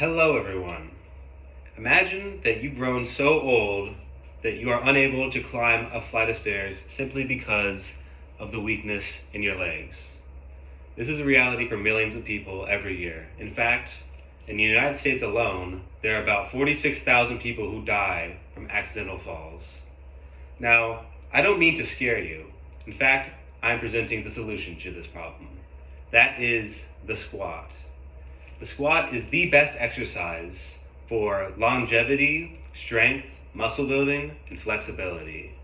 Hello everyone. Imagine that you've grown so old that you are unable to climb a flight of stairs simply because of the weakness in your legs. This is a reality for millions of people every year. In fact, in the United States alone, there are about 46,000 people who die from accidental falls. Now, I don't mean to scare you. In fact, I'm presenting the solution to this problem. That is the squat. The squat is the best exercise for longevity, strength, muscle building, and flexibility.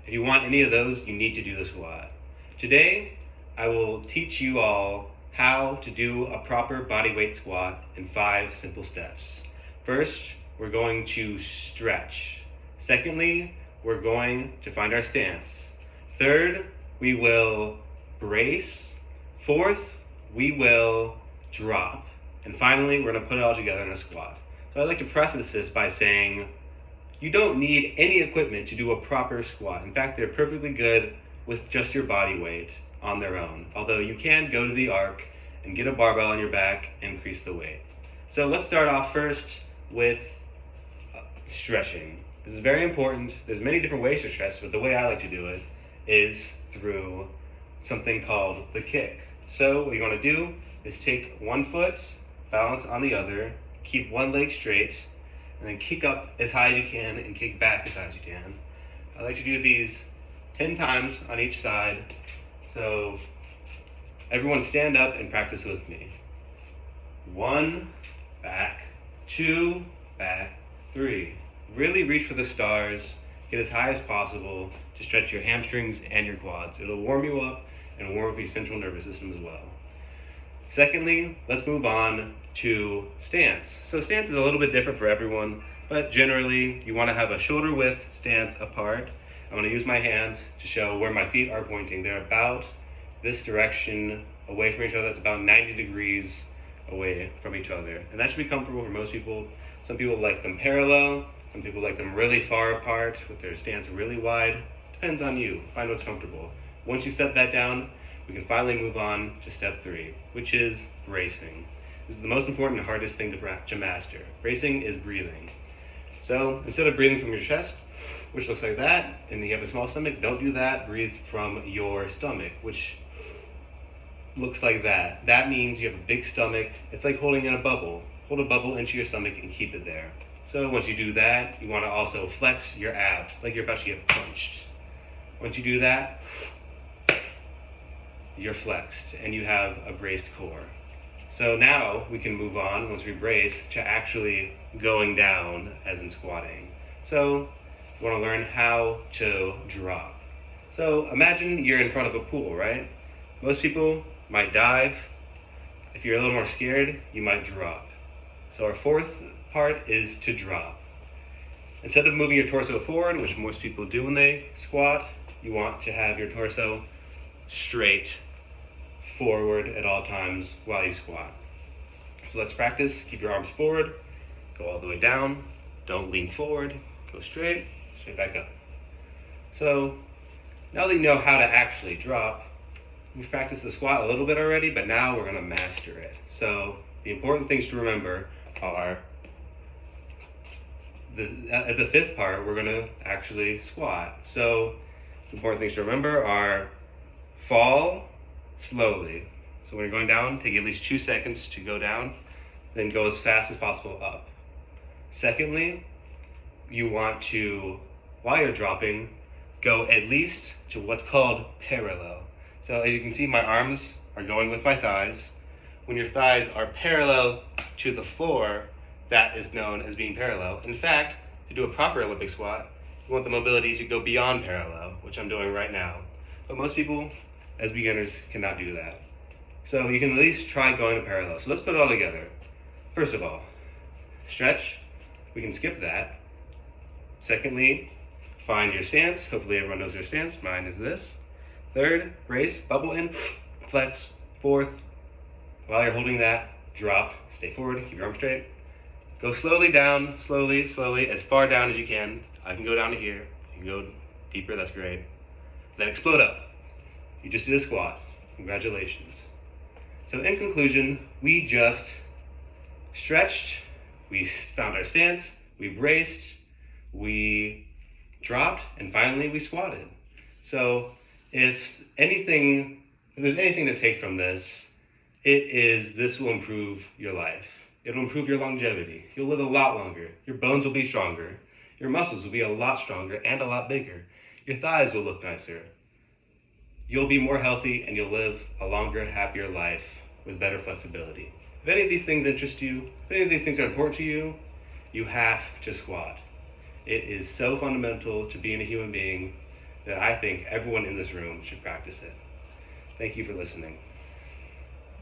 If you want any of those, you need to do the squat. Today, I will teach you all how to do a proper bodyweight squat in 5 simple steps. First, we're going to stretch. Secondly, we're going to find our stance. Third, we will brace. Fourth, we will drop. And finally, we're going to put it all together in a squat. So I'd like to preface this by saying you don't need any equipment to do a proper squat. In fact, they're perfectly good with just your body weight on their own. Although you can go to the arc and get a barbell on your back and increase the weight. So let's start off first with stretching. This is very important. There's many different ways to stretch, but the way I like to do it is through something called the kick. So what you want to do is take one foot, balance on the other, keep one leg straight, and then kick up as high as you can and kick back as high as you can. I like to do these 10 times on each side. So everyone stand up and practice with me. 1, back, 2, back, 3. Really reach for the stars. Get as high as possible to stretch your hamstrings and your quads. It'll warm you up and warm up your central nervous system as well. Secondly, let's move on to stance. So stance is a little bit different for everyone, but generally you want to have a shoulder width stance apart. I'm going to use my hands to show where my feet are pointing. They're about this direction away from each other. That's about 90 degrees away from each other. And that should be comfortable for most people. Some people like them parallel. Some people like them really far apart with their stance really wide. Depends on you. Find what's comfortable. Once you set that down, we can finally move on to step 3, which is bracing. This is the most important and hardest thing to master. Bracing is breathing. So instead of breathing from your chest, which looks like that, and you have a small stomach, don't do that. Breathe from your stomach, which looks like that. That means you have a big stomach. It's like holding in a bubble. Hold a bubble into your stomach and keep it there. So once you do that, you want to also flex your abs, like you're about to get punched. Once you do that, you're flexed and you have a braced core. So now we can move on, once we brace, to actually going down, as in squatting. So you want to learn how to drop. So imagine you're in front of a pool, right? Most people might dive. If you're a little more scared, you might drop. So our fourth part is to drop. Instead of moving your torso forward, which most people do when they squat, you want to have your torso straight forward at all times while you squat. So let's practice. Keep your arms forward, go all the way down, don't lean forward, go straight back up. So now that you know how to actually drop, we've practiced the squat a little bit already, but now we're going to master it. So the important things to remember are at the 5th part, we're going to actually squat. So important things to remember are fall slowly. So when you're going down, take at least 2 seconds to go down, then go as fast as possible up. Secondly, you want to, while you're dropping, go at least to what's called parallel. So as you can see, my arms are going with my thighs. When your thighs are parallel to the floor, that is known as being parallel. In fact, to do a proper Olympic squat, you want the mobility to go beyond parallel, which I'm doing right now. But most people, as beginners, cannot do that. So you can at least try going to parallel. So let's put it all together. First of all, stretch. We can skip that. Secondly, find your stance. Hopefully everyone knows their stance. Mine is this. Third, brace, bubble in, flex. Fourth, while you're holding that, drop, stay forward, keep your arms straight. Go slowly down, slowly, as far down as you can. I can go down to here. You can go deeper, that's great. Then explode up. You just did a squat. Congratulations. So in conclusion, we just stretched, We found our stance, we braced, we dropped, and finally we squatted. So if there's anything to take from this, this will improve your life. It'll improve your longevity. You'll live a lot longer. Your bones will be stronger. Your muscles will be a lot stronger and a lot bigger. Your thighs will look nicer. You'll be more healthy and you'll live a longer, happier life with better flexibility. If any of these things interest you, if any of these things are important to you, you have to squat. It is so fundamental to being a human being that I think everyone in this room should practice it. Thank you for listening.